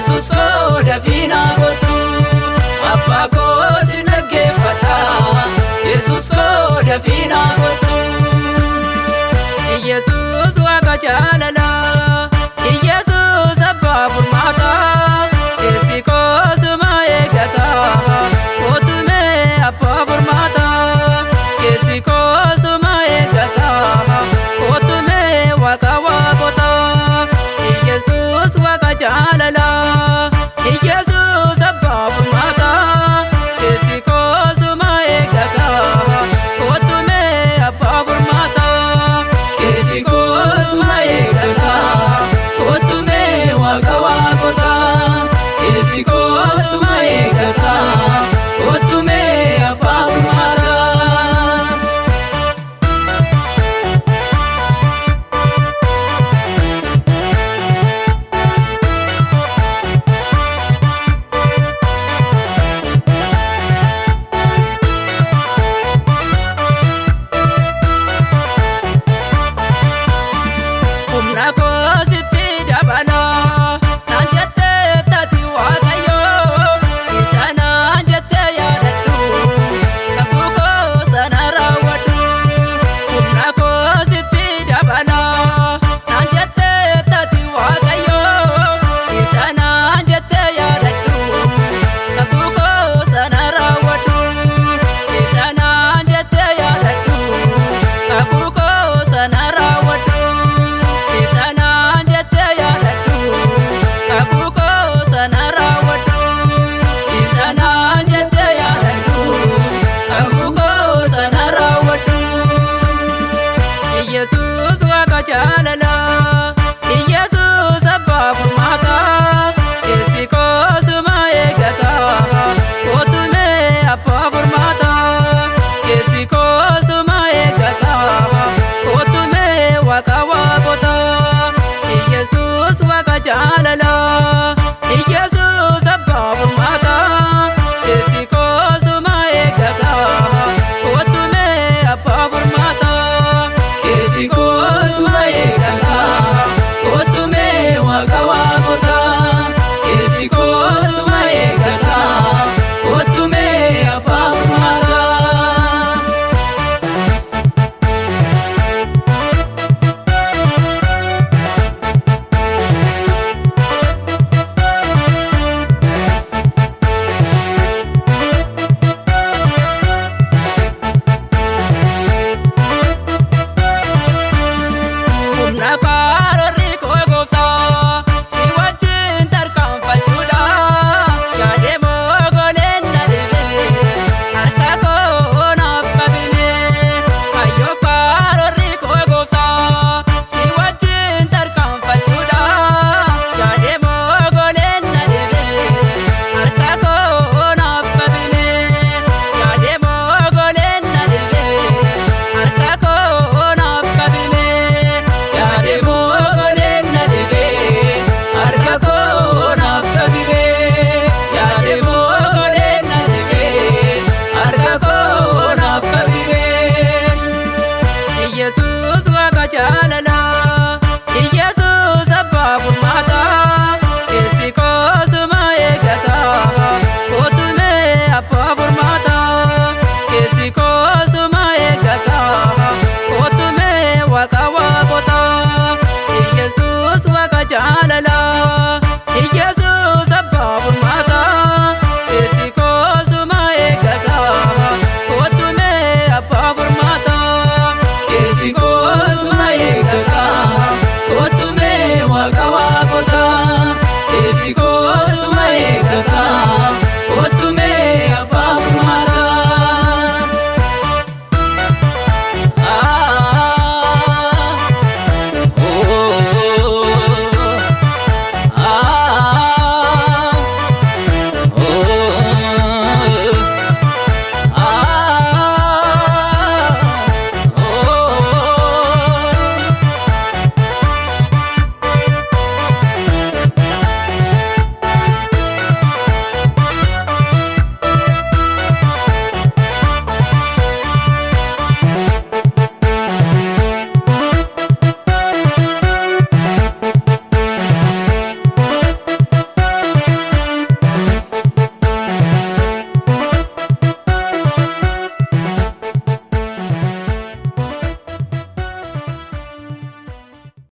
Yesus ko dafina gotu Abba ko sinaggeeffadha Yesus ko dafina gotu Yesus waaqa jaalala Yesus abbaa furmaata Keessi koo suma eeggata Kootume abbaa furmaata Keessi koo suma eeggata Kootume waaqa waaqota Yesus waaqa jaalala Yesus abbaa furmaata Keessi koo suma eeggata Kootume abbaa furmaata Keessi koo suma eeggata Kootume waaqa waaqota Keessi koo suma eeggata Kootume abbaa furmaata Humna koo sitti dabala naan jettee taati Waaqayyo isa naan jettee yaadadhu kakuu koo sana raawwadhu Humna koo sitti dabala naan jettee taati Waaqayyo isa naan jettee yaadadhu kakuu koo sana raawwadhu isa naan jettee yaadadhu kakuu koo sana raawwadhu isa naan jettee yaadadhu kakuu koo sana raawwadhu isa naan jettee yaadadhu kakuu koo sana raawwadhu Yesus waaqa jaalala